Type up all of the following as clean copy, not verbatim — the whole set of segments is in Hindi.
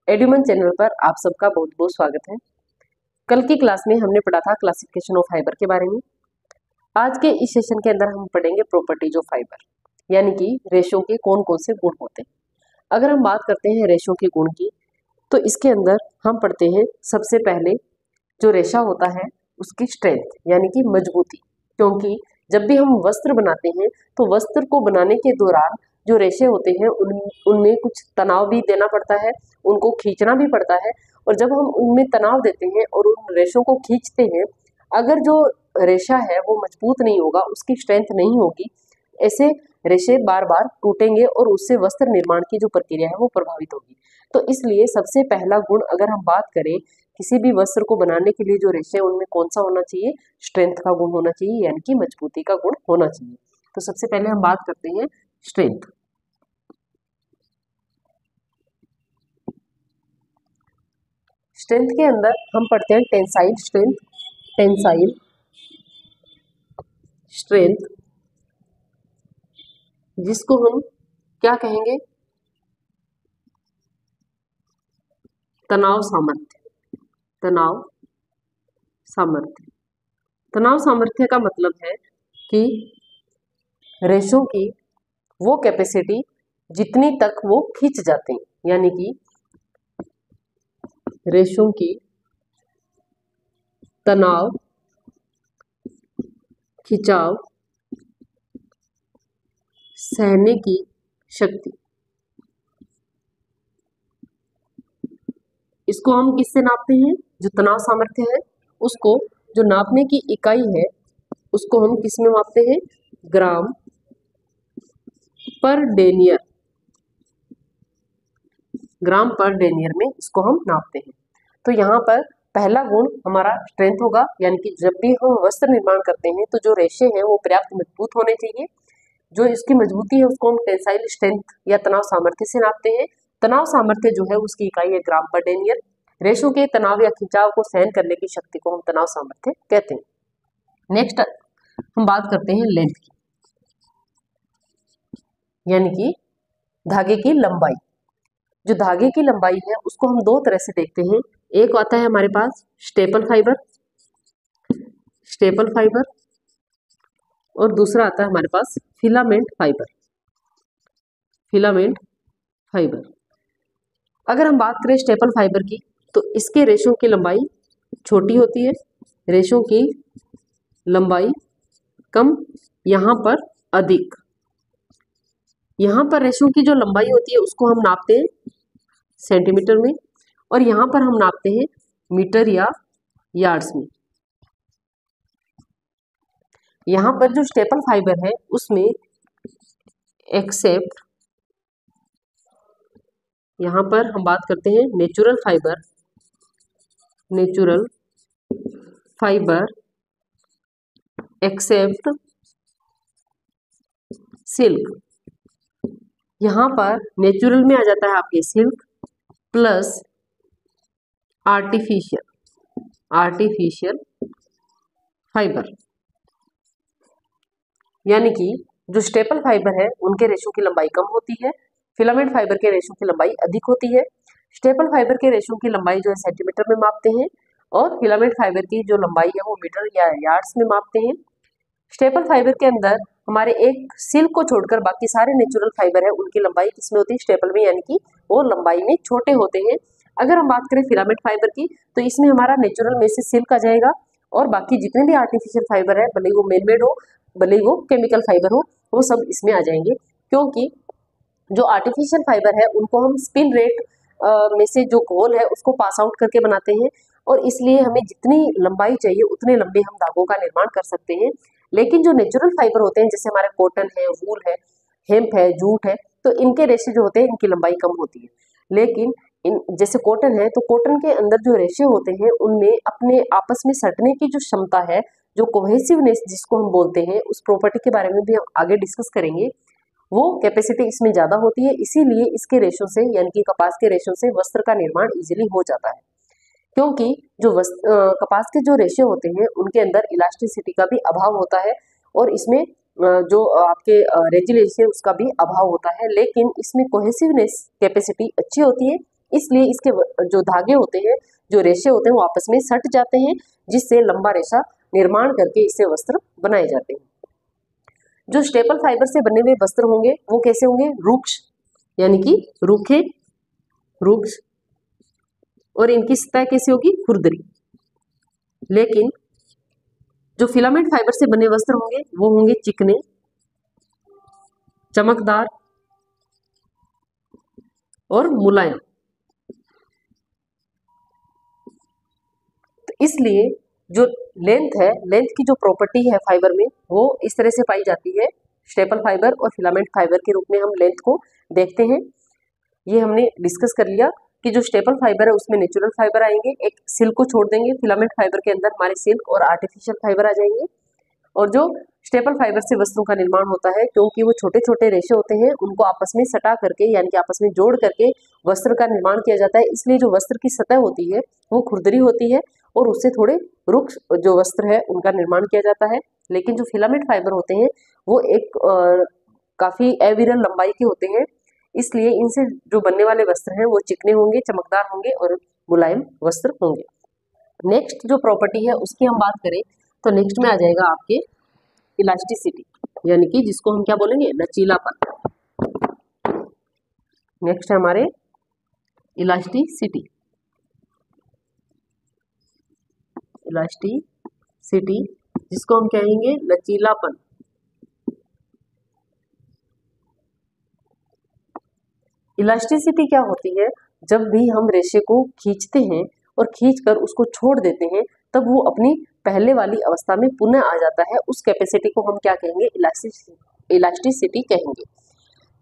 एड्यूमन चैनल पर आप सबका बहुत बहुत स्वागत है। कल की क्लास में हमने पढ़ा था क्लासिफिकेशन ऑफ फाइबर के बारे में। आज के इस सेशन के अंदर हम पढ़ेंगे प्रॉपर्टीज ऑफ फाइबर, यानी कि रेशो के कौन कौन से गुण होते हैं। अगर हम बात करते हैं रेशो के गुण की, तो इसके अंदर हम पढ़ते हैं सबसे पहले जो रेशा होता है उसकी स्ट्रेंथ, यानी कि मजबूती। क्योंकि जब भी हम वस्त्र बनाते हैं तो वस्त्र को बनाने के दौरान जो रेशे होते हैं उनमें कुछ तनाव भी देना पड़ता है, उनको खींचना भी पड़ता है। और जब हम उनमें तनाव देते हैं और उन रेशों को खींचते हैं, अगर जो रेशा है वो मजबूत नहीं होगा, उसकी स्ट्रेंथ नहीं होगी, ऐसे रेशे बार बार टूटेंगे और उससे वस्त्र निर्माण की जो प्रक्रिया है वो प्रभावित होगी। तो इसलिए सबसे पहला गुण अगर हम बात करें किसी भी वस्त्र को बनाने के लिए जो रेशे उनमें कौन सा होना चाहिए, स्ट्रेंथ का गुण होना चाहिए, यानी कि मजबूती का गुण होना चाहिए। तो सबसे पहले हम बात करते हैं स्ट्रेंथ। स्ट्रेंथ के अंदर हम पढ़ते हैं टेंसाइल स्ट्रेंथ। टेंसाइल स्ट्रेंथ जिसको हम क्या कहेंगे, तनाव सामर्थ्य। तनाव सामर्थ्य। तनाव सामर्थ्य का मतलब है कि रेशों की वो कैपेसिटी जितनी तक वो खींच जाते हैं, यानी कि रेशों की तनाव खिंचाव सहने की शक्ति, इसको हम किससे नापते हैं, जो तनाव सामर्थ्य है उसको, जो नापने की इकाई है उसको हम किस में मापते हैं, ग्राम पर डेनियर। ग्राम पर डेनियर में इसको हम नापते हैं। तो यहाँ पर पहला गुण हमारा स्ट्रेंथ होगा, यानी कि जब भी हम वस्त्र निर्माण करते हैं तो जो रेशे हैं वो पर्याप्त मजबूत होने चाहिए। जो इसकी मजबूती है उसको हम टेंसाइल स्ट्रेंथ या तनाव सामर्थ्य से नापते हैं। तनाव सामर्थ्य जो है उसकी इकाई है ग्राम पर डेनियर। रेशों के तनाव या खिंचाव को सहन करने की शक्ति को हम तनाव सामर्थ्य कहते हैं। नेक्स्ट हम बात करते हैं लेंथ की, यानी कि धागे की लंबाई। जो धागे की लंबाई है उसको हम दो तरह से देखते हैं। एक आता है हमारे पास स्टेपल फाइबर, स्टेपल फाइबर, और दूसरा आता है हमारे पास फिलामेंट फाइबर, फिलामेंट फाइबर। अगर हम बात करें स्टेपल फाइबर की, तो इसके रेशों की लंबाई छोटी होती है, रेशों की लंबाई कम, यहाँ पर अधिक। यहाँ पर रेशों की जो लंबाई होती है उसको हम नापते हैं सेंटीमीटर में, और यहाँ पर हम नापते हैं मीटर या यार्ड्स में। यहाँ पर जो स्टेपल फाइबर है उसमें एक्सेप्ट, यहाँ पर हम बात करते हैं natural fibre, natural fibre except silk. यहाँ पर नेचुरल में आ जाता है आपके silk plus artificial, artificial fibre. यानी कि जो स्टेपल फाइबर है उनके रेशों की लंबाई कम होती है, फिलामेंट फाइबर के रेशों की लंबाई अधिक होती है। स्टेपल फाइबर के रेशों की लंबाई जो है सेंटीमीटर में मापते हैं, और फिलामेंट फाइबर की जो लंबाई है वो मीटर या यार्ड्स में मापते हैं। स्टेपल फाइबर के अंदर हमारे एक सिल्क को छोड़कर बाकी सारे नेचुरल फाइबर है उनकी लंबाई किसमें होती है, स्टेपल में, यानी कि वो लंबाई में छोटे होते हैं। अगर हम बात करें फिलामेंट फाइबर की, तो इसमें हमारा नेचुरल में से सिल्क आ जाएगा, और बाकी जितने भी आर्टिफिशियल फाइबर है, भले ही वो मैनमेड हो भले ही वो केमिकल फाइबर हो, वो सब इसमें आ जाएंगे। क्योंकि जो आर्टिफिशियल फाइबर है उनको हम स्पिन रेट में से जो घोल है उसको पास आउट करके बनाते हैं, और इसलिए हमें जितनी लंबाई चाहिए उतने लंबे हम धागों का निर्माण कर सकते हैं। लेकिन जो नेचुरल फाइबर होते हैं, जैसे हमारे कॉटन है, वूल है, हेम्प है, जूट है, तो इनके रेशे जो होते हैं इनकी लंबाई कम होती है। लेकिन जैसे कॉटन है, तो कॉटन के अंदर जो रेशे होते हैं उनमें अपने आपस में सटने की जो क्षमता है, जो कोहेसिवनेस जिसको हम बोलते हैं, उस प्रॉपर्टी के बारे में भी हम आगे डिस्कस करेंगे, वो कैपेसिटी इसमें ज्यादा होती है। इसीलिए इसके रेशों से, यानी कि कपास के रेशों से वस्त्र का निर्माण इजीली हो जाता है। क्योंकि जो कपास के जो रेशे होते हैं उनके अंदर इलास्टिसिटी का भी अभाव होता है, और इसमें जो आपके रेजिलेशन उसका भी अभाव होता है। लेकिन इसमें कोहेसिवनेस कैपेसिटी अच्छी होती है, इसलिए इसके जो धागे होते हैं, जो रेशे होते हैं, वो आपस में सट जाते हैं, जिससे लंबा रेशा निर्माण करके इससे वस्त्र बनाए जाते हैं। जो स्टेपल फाइबर से बने हुए वस्त्र होंगे वो कैसे होंगे? रुक्ष, यानी कि रूखे, रुक्ष, और इनकी सतह कैसी होगी? खुरदरी। लेकिन जो फिलामेंट फाइबर से बने वस्त्र होंगे वो होंगे चिकने, चमकदार और मुलायम। तो इसलिए जो लेंथ है, लेंथ की जो प्रॉपर्टी है फाइबर में, वो इस तरह से पाई जाती है। स्टेपल फाइबर और फिलामेंट फाइबर के रूप में हम लेंथ को देखते हैं। ये हमने डिस्कस कर लिया कि जो स्टेपल फाइबर है उसमें नेचुरल फाइबर आएंगे, एक सिल्क को छोड़ देंगे, फिलामेंट फाइबर के अंदर हमारे सिल्क और आर्टिफिशियल फाइबर आ जाएंगे। और जो स्टेपल फाइबर से वस्त्रों का निर्माण होता है, क्योंकि वो छोटे छोटे रेशे होते हैं, उनको आपस में सटा करके यानी कि आपस में जोड़ करके वस्त्र का निर्माण किया जाता है। इसलिए जो वस्त्र की सतह होती है वो खुरदरी होती है और उससे थोड़े रुक्ष जो वस्त्र है उनका निर्माण किया जाता है। लेकिन जो फिलामेंट फाइबर होते हैं वो एक काफी अविरल लंबाई के होते हैं, इसलिए इनसे जो बनने वाले वस्त्र हैं वो चिकने होंगे, चमकदार होंगे और मुलायम वस्त्र होंगे। नेक्स्ट जो प्रॉपर्टी है उसकी हम बात करें तो नेक्स्ट में आ जाएगा आपके इलास्टिसिटी, यानी कि जिसको हम क्या बोलेंगे? लचीलापन। नेक्स्ट है हमारे इलास्टिसिटी। इलास्टिसिटी जिसको हम कहेंगे लचीलापन। इलास्टिसिटी क्या होती है? जब भी हम रेशे को खींचते हैं और खींचकर उसको छोड़ देते हैं तब वो अपनी पहले वाली अवस्था में पुनः आ जाता है। उस कैपेसिटी को हम क्या कहेंगे? इलास्टिसिटी कहेंगे।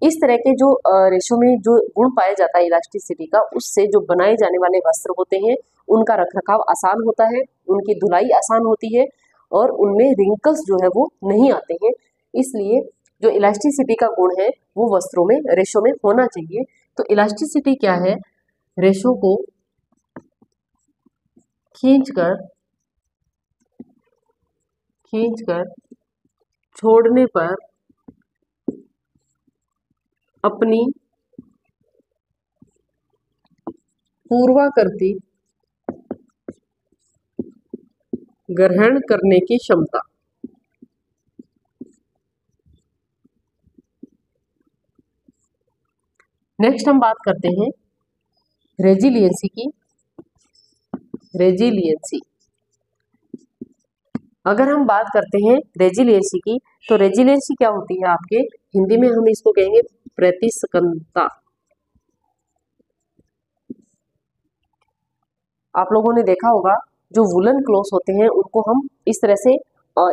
इस तरह के जो रेशों में जो गुण पाया जाता है इलास्टिसिटी का, उससे जो बनाए जाने वाले वस्त्र होते हैं उनका रखरखाव आसान होता है, उनकी धुलाई आसान होती है और उनमें रिंकल्स जो है वो नहीं आते हैं। इसलिए जो इलास्टिसिटी का गुण है वो वस्त्रों में, रेशों में होना चाहिए। तो इलास्टिसिटी क्या है? रेशों को खींचकर छोड़ने पर अपनी पूर्वाकृति ग्रहण करने की क्षमता। नेक्स्ट हम बात करते हैं रेजिलियंसी की। रेजिलियंसी, अगर हम बात करते हैं रेजिलियंसी की तो रेजिलियंसी क्या होती है आपके? हिंदी में हम इसको कहेंगे प्रतिस्कंदता। आप लोगों ने देखा होगा जो वुलन क्लोथ होते हैं उनको हम इस तरह से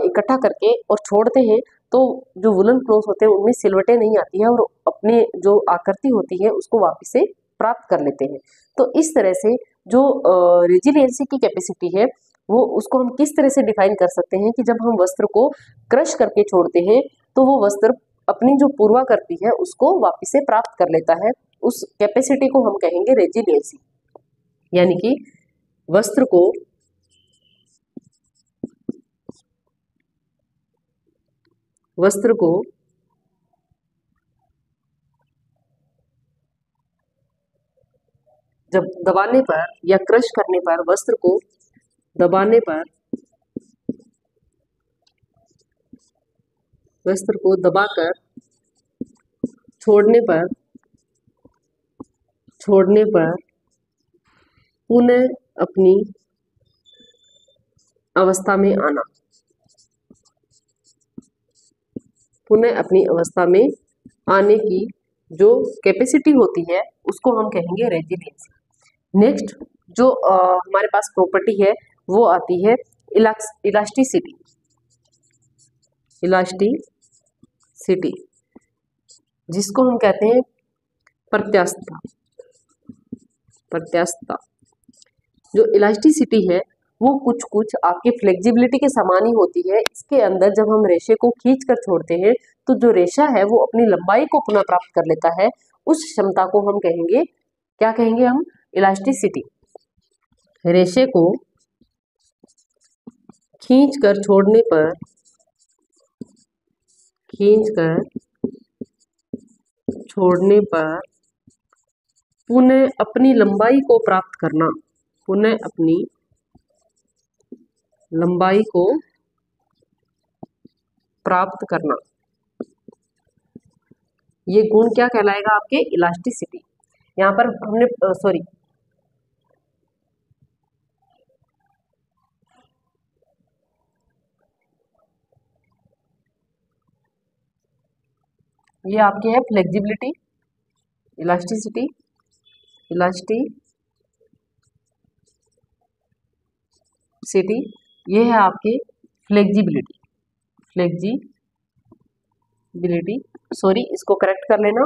इकट्ठा करके और छोड़ते हैं तो जो वुलन क्लोथ होते हैं उनमें सिलवटें नहीं आती है और अपने जो आकृति होती है उसको वापस से प्राप्त कर लेते हैं। तो इस तरह से जो रेजिलियंसी की कैपेसिटी है वो उसको हम किस तरह से डिफाइन कर सकते हैं कि जब हम वस्त्र को क्रश करके छोड़ते हैं तो वो वस्त्र अपनी जो पूर्वाकृति है उसको वापस से प्राप्त कर लेता है। उस कैपेसिटी को हम कहेंगे रेजिलियंसी, यानी कि वस्त्र को जब दबाने पर या क्रश करने पर, वस्त्र को दबाने पर, वस्त्र को दबाकर छोड़ने पर पुनः अपनी अवस्था में आना, पुनः अपनी अवस्था में आने की जो कैपेसिटी होती है उसको हम कहेंगे रेजिलियंसी। नेक्स्ट जो हमारे पास प्रॉपर्टी है वो आती है इलास्टिसिटी। इलास्टिसिटी जिसको हम कहते हैं प्रत्यास्थता। प्रत्यास्थता, जो इलास्टिसिटी है वो कुछ कुछ आपके फ्लेक्सिबिलिटी के समान ही होती है। इसके अंदर जब हम रेशे को खींच कर छोड़ते हैं तो जो रेशा है वो अपनी लंबाई को पुनः प्राप्त कर लेता है। उस क्षमता को हम कहेंगे, क्या कहेंगे हम? इलास्टिसिटी। रेशे को खींचकर छोड़ने पर पुनः अपनी लंबाई को प्राप्त करना, पुनः अपनी लंबाई को प्राप्त करना, ये गुण क्या कहलाएगा? आपके इलास्टिसिटी। यहाँ पर हमने सॉरी ये आपके है फ्लेक्सिबिलिटी, इलास्टिसिटी, इलास्टिसिटी, ये है आपके फ्लेक्सिबिलिटी, फ्लेक्सिबिलिटी सॉरी इसको करेक्ट कर लेना,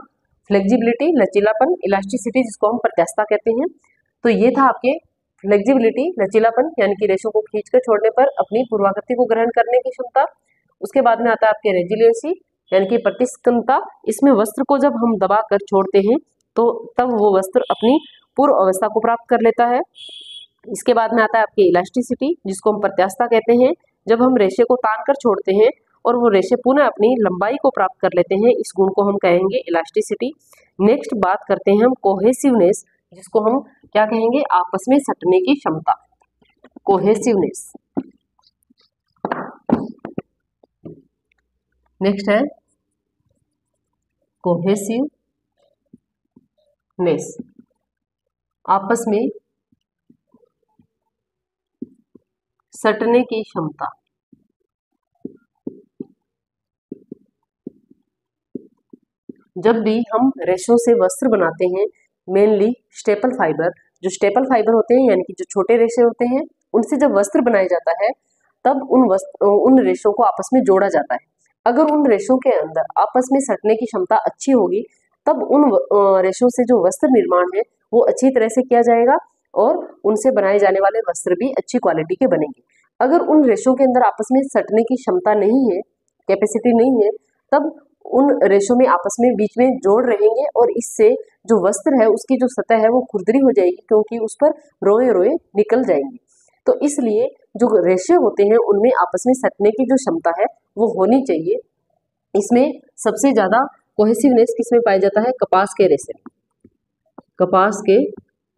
फ्लेक्सिबिलिटी लचीलापन, इलास्टिसिटी जिसको हम प्रत्यास्थता कहते हैं। तो ये था आपके फ्लेक्सिबिलिटी लचीलापन यानी कि रेशों को खींचकर छोड़ने पर अपनी पूर्वाकृति को ग्रहण करने की क्षमता। उसके बाद में आता है आपके रेजिलियंसी यानी कि प्रतिस्कंदता। इसमें वस्त्र को जब हम दबा कर छोड़ते हैं तो तब वो वस्त्र अपनी पूर्व अवस्था को प्राप्त कर लेता है। इसके बाद में आता है आपकी इलास्टिसिटी जिसको हम प्रत्यास्थता कहते हैं। जब हम रेशे को तान कर छोड़ते हैं और वो रेशे पुनः अपनी लंबाई को प्राप्त कर लेते हैं, इस गुण को हम कहेंगे इलास्टिसिटी। नेक्स्ट बात करते हैं हम कोहेसिवनेस, जिसको हम क्या कहेंगे? आपस में सटने की क्षमता, कोहेसिवनेस। नेक्स्ट है कोहेसिवनेस, आपस में सटने की क्षमता। जब भी हम रेशों से वस्त्र बनाते हैं, मेनली स्टेपल फाइबर, जो स्टेपल फाइबर होते हैं यानी कि जो छोटे रेशे होते हैं, उनसे जब वस्त्र बनाया जाता है तब उन रेशों को आपस में जोड़ा जाता है। अगर उन रेशों के अंदर आपस में सटने की क्षमता अच्छी होगी तब उन रेशों से जो वस्त्र निर्माण है वो अच्छी तरह से किया जाएगा और उनसे बनाए जाने वाले वस्त्र भी अच्छी क्वालिटी के बनेंगे। अगर उन रेशों के अंदर आपस में सटने की क्षमता नहीं है, कैपेसिटी नहीं है, तब उन रेशों में आपस में बीच में जोड़ रहेंगे और इससे जो वस्त्र है उसकी जो सतह है वो खुरदरी हो जाएगी क्योंकि उस पर रोए रोए निकल जाएंगे। तो इसलिए जो रेशे होते हैं उनमें आपस में सटने की जो क्षमता है वो होनी चाहिए। इसमें सबसे ज्यादा कोहेसिवनेस किसमें पाया जाता है? कपास के रेशे। कपास के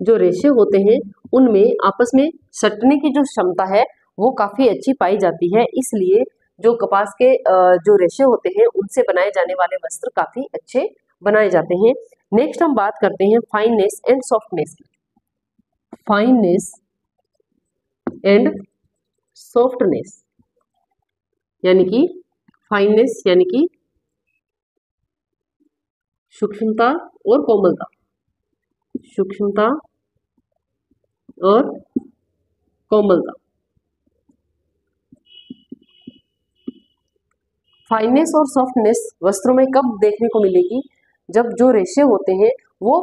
जो रेशे होते हैं उनमें आपस में सटने की जो क्षमता है वो काफी अच्छी पाई जाती है। इसलिए जो कपास के जो रेशे होते हैं उनसे बनाए जाने वाले वस्त्र काफी अच्छे बनाए जाते हैं। नेक्स्ट हम बात करते हैं फाइननेस एंड सॉफ्टनेस की। फाइननेस एंड सॉफ्टनेस यानी कि फाइननेस यानी कि सूक्ष्मता और कोमलता, सूक्ष्मता और कोमलता। फाइननेस और सॉफ्टनेस वस्त्रों में कब देखने को मिलेगी? जब जो रेशे होते हैं वो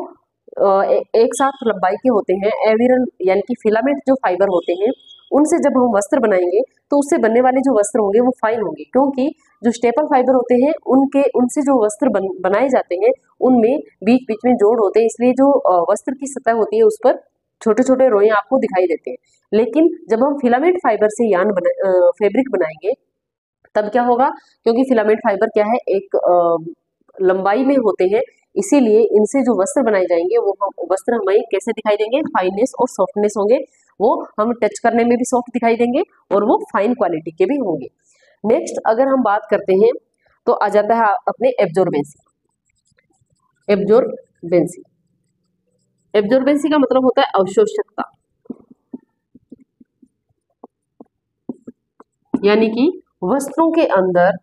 एक साथ लंबाई के होते हैं, एविरल यानी कि फिलामेंट जो फाइबर होते हैं उनसे जब हम वस्त्र बनाएंगे तो उससे बनने वाले जो वस्त्र होंगे वो फाइन होंगे, क्योंकि जो स्टेपल फाइबर होते हैं उनसे जो वस्त्र बनाए जाते हैं उनमें बीच बीच में जोड़ होते हैं, इसलिए जो वस्त्र की सतह होती है उस पर छोटे छोटे रोए आपको दिखाई देते हैं। लेकिन जब हम फिलामेंट फाइबर से फैब्रिक बनाएंगे तब क्या होगा? क्योंकि फिलामेंट फाइबर क्या है? एक लंबाई में होते हैं, इसीलिए इनसे जो वस्त्र बनाए जाएंगे वो वस्त्र हमें कैसे दिखाई देंगे? फाइननेस और सॉफ्टनेस होंगे। वो हम टच करने में भी सॉफ्ट दिखाई देंगे और वो फाइन क्वालिटी के भी होंगे। नेक्स्ट अगर हम बात करते हैं तो आ जाता है अपने एब्जॉर्बेंसी। एब्जॉर्बेंसी, एब्जॉर्बेंसी का मतलब होता है अवशोषकता, यानी कि वस्त्रों के अंदर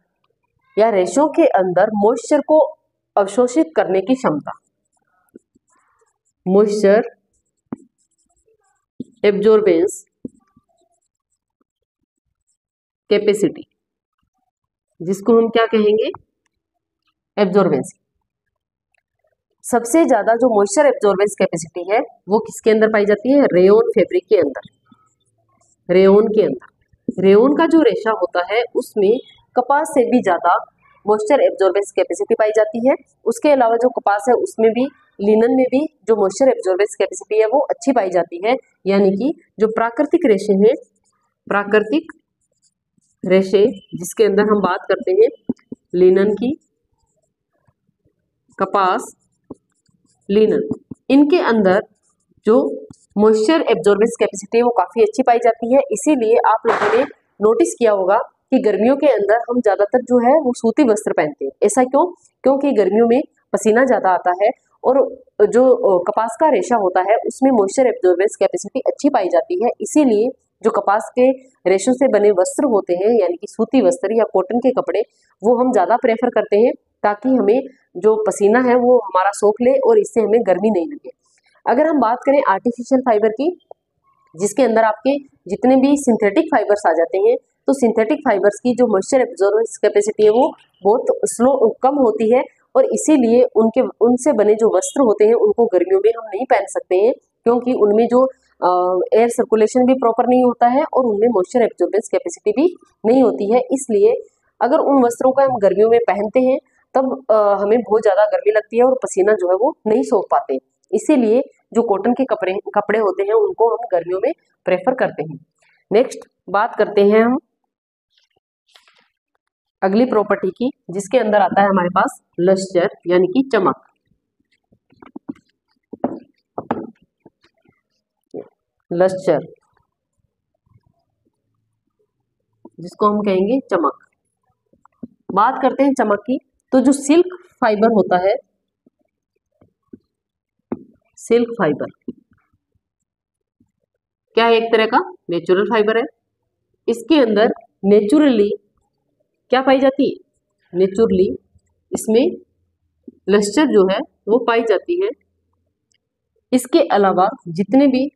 या रेशों के अंदर मॉइस्चर को अवशोषित करने की क्षमता, मॉइस्चर एब्जॉर्बेंस कैपेसिटी, जिसको हम क्या कहेंगे? एब्जॉर्बेंसी। सबसे ज्यादा जो मॉइस्चर एब्जॉर्बेंस कैपेसिटी है वो किसके अंदर पाई जाती है? रेयोन फैब्रिक के अंदर, रेयोन के अंदर। रेयोन का जो रेशा होता है उसमें कपास से भी ज्यादा मॉइस्चर एब्जॉर्बेंस कैपेसिटी पाई जाती है। उसके अलावा जो कपास है उसमें भी, लिनन में भी जो मॉइस्चर एब्जॉर्बेंस कैपेसिटी है वो अच्छी पाई जाती है। यानी कि जो प्राकृतिक रेशे हैं, प्राकृतिक रेशे जिसके अंदर हम बात करते हैं लिनन की, कपास, लिनन, इनके अंदर जो मॉइस्चर एब्जॉर्बेंस कैपेसिटी है वो काफ़ी अच्छी पाई जाती है। इसीलिए आप लोगों ने नोटिस किया होगा कि गर्मियों के अंदर हम ज़्यादातर जो है वो सूती वस्त्र पहनते हैं। ऐसा क्यों? क्योंकि गर्मियों में पसीना ज़्यादा आता है और जो कपास का रेशा होता है उसमें मॉइस्चर एब्जॉर्बेंस कैपेसिटी अच्छी पाई जाती है। इसीलिए जो कपास के रेशों से बने वस्त्र होते हैं यानी कि सूती वस्त्र या कॉटन के कपड़े वो हम ज़्यादा प्रेफर करते हैं, ताकि हमें जो पसीना है वो हमारा सोख ले और इससे हमें गर्मी नहीं लगे। अगर हम बात करें आर्टिफिशियल फाइबर की, जिसके अंदर आपके जितने भी सिंथेटिक फाइबर्स आ जाते हैं, तो सिंथेटिक फाइबर्स की जो मॉइस्चर एब्जॉर्बेंस कैपेसिटी है वो बहुत कम होती है और इसीलिए उनसे बने जो वस्त्र होते हैं उनको गर्मियों में हम नहीं पहन सकते हैं, क्योंकि उनमें जो एयर सर्कुलेशन भी प्रॉपर नहीं होता है और उनमें मॉइस्चर एब्जॉर्बेंस कैपेसिटी भी नहीं होती है। इसलिए अगर उन वस्त्रों को हम गर्मियों में पहनते हैं तब हमें बहुत ज़्यादा गर्मी लगती है और पसीना जो है वो नहीं सोख पाते। इसीलिए जो कॉटन के कपड़े होते हैं उनको हम गर्मियों में प्रेफर करते हैं। नेक्स्ट बात करते हैं हम अगली प्रॉपर्टी की, जिसके अंदर आता है हमारे पास लस्टर यानी कि चमक। लस्टर जिसको हम कहेंगे चमक। बात करते हैं चमक की, तो जो सिल्क फाइबर होता है, सिल्क फाइबर क्या है? एक तरह का नेचुरल फाइबर है। इसके अंदर नेचुरली क्या पाई जाती है? नेचुरली इसमें लस्टर जो है वो पाई जाती है। इसके अलावा जितने भी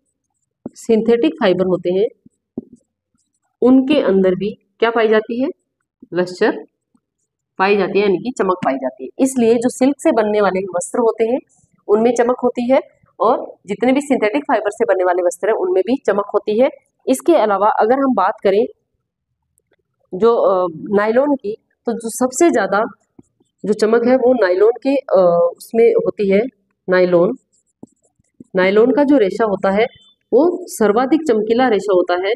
सिंथेटिक फाइबर होते हैं उनके अंदर भी क्या पाई जाती है? लस्टर पाई जाती है, यानी कि चमक पाई जाती है। इसलिए जो सिल्क से बनने वाले वस्त्र होते हैं उनमें चमक होती है और जितने भी सिंथेटिक फाइबर से बनने वाले वस्त्र हैं उनमें भी चमक होती है। इसके अलावा अगर हम बात करें जो नायलॉन की, तो जो सबसे ज़्यादा जो चमक है वो नायलॉन के उसमें होती है। नायलॉन का जो रेशा होता है वो सर्वाधिक चमकीला रेशा होता है,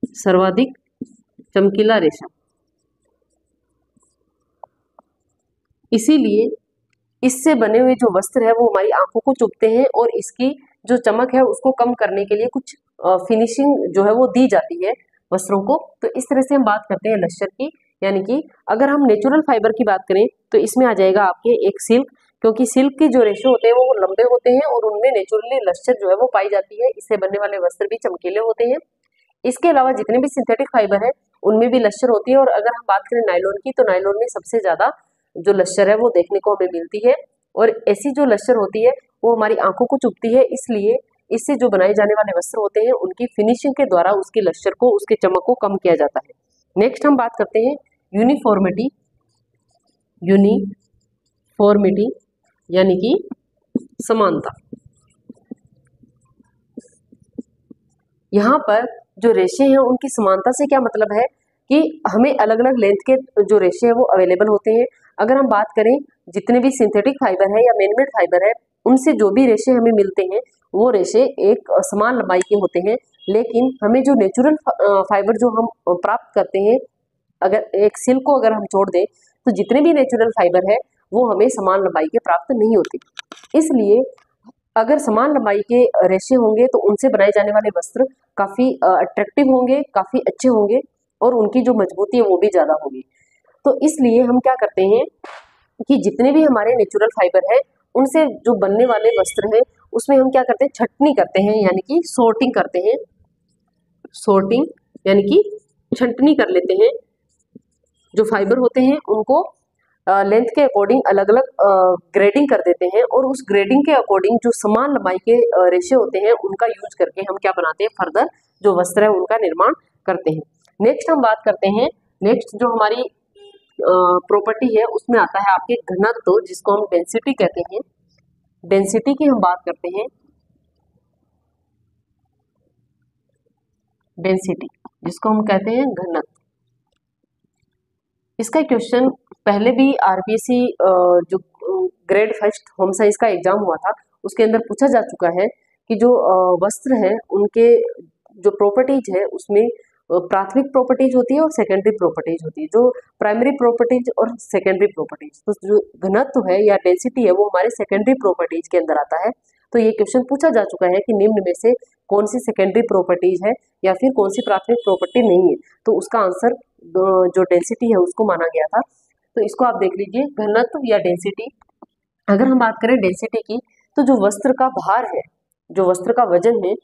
सर्वाधिक चमकीला रेशा। इसीलिए इससे बने हुए जो वस्त्र है वो हमारी आंखों को चुभते हैं और इसकी जो चमक है उसको कम करने के लिए कुछ फिनिशिंग जो है वो दी जाती है वस्त्रों को। तो इस तरह से हम बात करते हैं लस्टर की। यानी कि अगर हम नेचुरल फाइबर की बात करें तो इसमें आ जाएगा आपके एक सिल्क, क्योंकि सिल्क के जो रेशे होते हैं वो लंबे होते हैं और उनमें नेचुरली लस्टर जो है वो पाई जाती है। इससे बनने वाले वस्त्र भी चमकीले होते हैं। इसके अलावा जितने भी सिंथेटिक फाइबर है उनमें भी लस्टर होती है। और अगर हम बात करें नायलॉन की, तो नायलॉन में सबसे ज्यादा जो लस्टर है वो देखने को हमें मिलती है और ऐसी जो लस्टर होती है वो हमारी आंखों को चुभती है। इसलिए इससे जो बनाए जाने वाले वस्त्र होते हैं उनकी फिनिशिंग के द्वारा उसके लस्टर को, उसके चमक को कम किया जाता है। नेक्स्ट हम बात करते हैं यूनिफॉर्मिटी। यूनिफॉर्मिटी यानी कि समानता। यहाँ पर जो रेशे हैं उनकी समानता से क्या मतलब है कि हमें अलग अलग लेंथ के जो रेशे हैं वो अवेलेबल होते हैं। अगर हम बात करें जितने भी सिंथेटिक फाइबर है या मैनमेड फाइबर है उनसे जो भी रेशे हमें मिलते हैं वो रेशे एक समान लंबाई के होते हैं। लेकिन हमें जो नेचुरल फाइबर जो हम प्राप्त करते हैं, अगर एक सिल्क को अगर हम छोड़ दें तो जितने भी नेचुरल फाइबर है वो हमें समान लंबाई के प्राप्त नहीं होते। इसलिए अगर समान लंबाई के रेशे होंगे तो उनसे बनाए जाने वाले वस्त्र काफ़ी अट्रैक्टिव होंगे, काफ़ी अच्छे होंगे और उनकी जो मजबूती है वो भी ज़्यादा होगी। तो इसलिए हम क्या करते हैं कि जितने भी हमारे नेचुरल फाइबर है उनसे जो बनने वाले वस्त्र हैं उसमें हम क्या करते हैं, छटनी करते हैं, यानी कि सॉर्टिंग करते हैं। सॉर्टिंग यानी कि छंटनी कर लेते हैं। जो फाइबर होते हैं उनको लेंथ के अकॉर्डिंग अलग अलग ग्रेडिंग कर देते हैं और उस ग्रेडिंग के अकॉर्डिंग जो समान लंबाई के रेशे होते हैं उनका यूज करके हम क्या बनाते हैं, फर्दर जो वस्त्र है उनका निर्माण करते हैं। नेक्स्ट हम बात करते हैं, नेक्स्ट जो हमारी प्रॉपर्टी है उसमें आता है आपके घनत्व, जिसको हम डेंसिटी कहते हैं। डेंसिटी की हम बात करते हैं, डेंसिटी जिसको हम कहते हैं घनत्व। इसका क्वेश्चन पहले भी आरपीएससी जो ग्रेड फर्स्ट होम साइंस का एग्जाम हुआ था उसके अंदर पूछा जा चुका है कि जो वस्त्र है उनके जो प्रॉपर्टीज है उसमें प्राथमिक प्रॉपर्टीज होती है और सेकेंडरी प्रॉपर्टीज होती है। जो प्राइमरी प्रॉपर्टीज और सेकेंडरी प्रॉपर्टीज, तो जो घनत्व है या डेंसिटी है वो हमारे सेकेंडरी प्रॉपर्टीज के अंदर आता है। तो ये क्वेश्चन पूछा जा चुका है कि निम्न में से कौन सी सेकेंडरी प्रॉपर्टीज है या फिर कौन सी प्राथमिक प्रॉपर्टी नहीं है। तो उसका आंसर जो डेंसिटी है उसको माना गया था। तो इसको आप देख लीजिए, घनत्व या डेंसिटी। अगर हम बात करें डेंसिटी की, तो जो वस्त्र का भार है, जो वस्त्र का वजन है,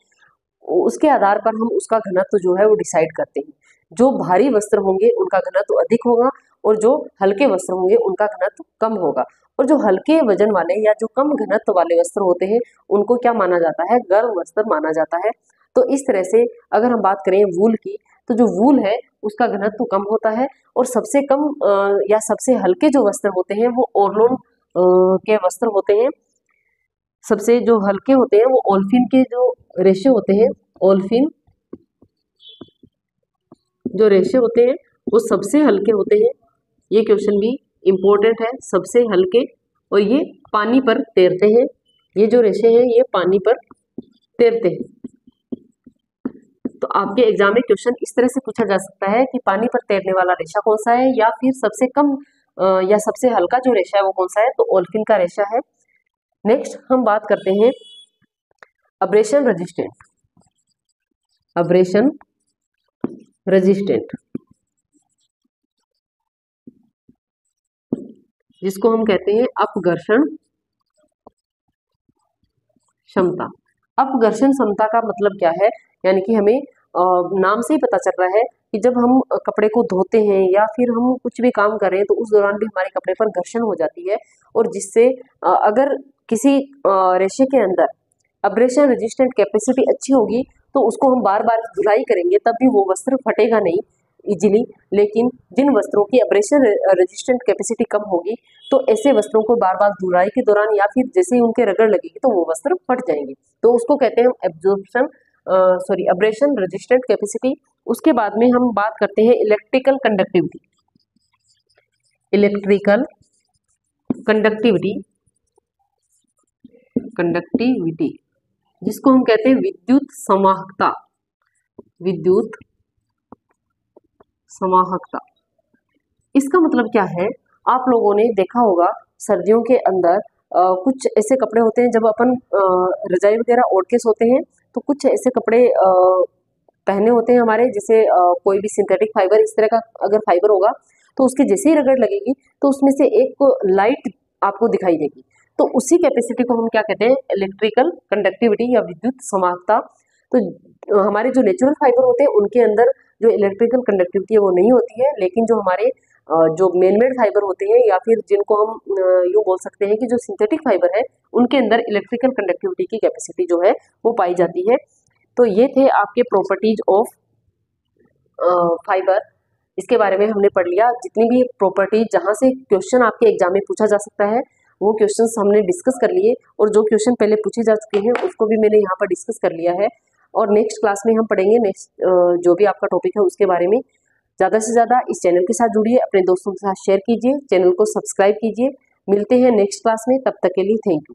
उसके आधार पर हम उसका घनत्व जो है वो डिसाइड करते हैं। जो भारी वस्त्र होंगे उनका घनत्व अधिक होगा और जो हल्के वस्त्र होंगे उनका घनत्व कम होगा। और जो हल्के वजन वाले या जो कम घनत्व वाले वस्त्र होते हैं उनको क्या माना जाता है, गर्म वस्त्र माना जाता है। तो इस तरह से अगर हम बात करें वूल की, तो जो वूल है उसका घनत्व कम होता है और सबसे कम या सबसे हल्के जो वस्त्र होते हैं वो ओर्लोन के वस्त्र होते हैं। सबसे जो हल्के होते हैं वो ओल्फिन के जो रेशे होते हैं, ओल्फिन जो रेशे होते हैं वो सबसे हल्के होते हैं। ये क्वेश्चन भी इम्पोर्टेंट है, सबसे हल्के, और ये पानी पर तैरते हैं। ये जो रेशे हैं ये पानी पर तैरते हैं। तो आपके एग्जाम में क्वेश्चन इस तरह से पूछा जा सकता है कि पानी पर तैरने वाला रेशा कौन सा है, या फिर सबसे कम या सबसे हल्का जो रेशा है वो कौन सा है, तो ओल्फिन का रेशा है। नेक्स्ट हम बात करते हैं अब्रेशन रेजिस्टेंट। अब्रेशन रेजिस्टेंट जिसको हम कहते हैं अपघर्षण क्षमता। अपघर्षण क्षमता का मतलब क्या है, यानी कि हमें नाम से ही पता चल रहा है कि जब हम कपड़े को धोते हैं या फिर हम कुछ भी काम कर रहे हैं तो उस दौरान भी हमारे कपड़े पर घर्षण हो जाती है, और जिससे अगर किसी रेशे के अंदर अब्रेशन रेजिस्टेंट कैपेसिटी अच्छी होगी तो उसको हम बार बार धुलाई करेंगे तब भी वो वस्त्र फटेगा नहीं इजीली। लेकिन जिन वस्त्रों की अब्रेशन रेजिस्टेंट कैपेसिटी कम होगी तो ऐसे वस्त्रों को बार बार धुलाई के दौरान या फिर जैसे ही उनके रगड़ लगेगी तो वो वस्त्र फट जाएंगे। तो उसको कहते हैं अब्रेशन रेजिस्टेंट कैपेसिटी। उसके बाद में हम बात करते हैं इलेक्ट्रिकल कंडक्टिविटी। इलेक्ट्रिकल कंडक्टिविटी जिसको हम कहते हैं विद्युत संवाहकता। विद्युत संवाहकता इसका मतलब क्या है, आप लोगों ने देखा होगा सर्दियों के अंदर कुछ ऐसे कपड़े होते हैं जब अपन रजाई वगैरह ओढ़ के सोते हैं तो कुछ ऐसे कपड़े पहने होते हैं हमारे, जैसे कोई भी सिंथेटिक फाइबर इस तरह का अगर फाइबर होगा तो उसके जैसे ही रगड़ लगेगी तो उसमें से एक लाइट आपको दिखाई देगी। तो उसी कैपेसिटी को हम क्या कहते हैं, इलेक्ट्रिकल कंडक्टिविटी या विद्युत संवाहकता। तो हमारे जो नेचुरल फाइबर होते हैं उनके अंदर जो इलेक्ट्रिकल कंडक्टिविटी है वो नहीं होती है, लेकिन जो हमारे जो मेन फाइबर होते हैं या फिर जिनको हम यूँ बोल सकते हैं कि जो सिंथेटिक फाइबर है उनके अंदर इलेक्ट्रिकल कंडक्टिविटी की कैपेसिटी जो है वो पाई जाती है। तो ये थे आपके प्रॉपर्टीज ऑफ फाइबर, इसके बारे में हमने पढ़ लिया। जितनी भी प्रॉपर्टीज जहाँ से क्वेश्चन आपके एग्जाम में पूछा जा सकता है वो क्वेश्चंस हमने डिस्कस कर लिए, और जो क्वेश्चन पहले पूछे जा चुके हैं उसको भी मैंने यहाँ पर डिस्कस कर लिया है। और नेक्स्ट क्लास में हम पढ़ेंगे नेक्स्ट जो भी आपका टॉपिक है उसके बारे में। ज़्यादा से ज़्यादा इस चैनल के साथ जुड़िए, अपने दोस्तों के साथ शेयर कीजिए, चैनल को सब्सक्राइब कीजिए। मिलते हैं नेक्स्ट क्लास में, तब तक के लिए थैंक यू।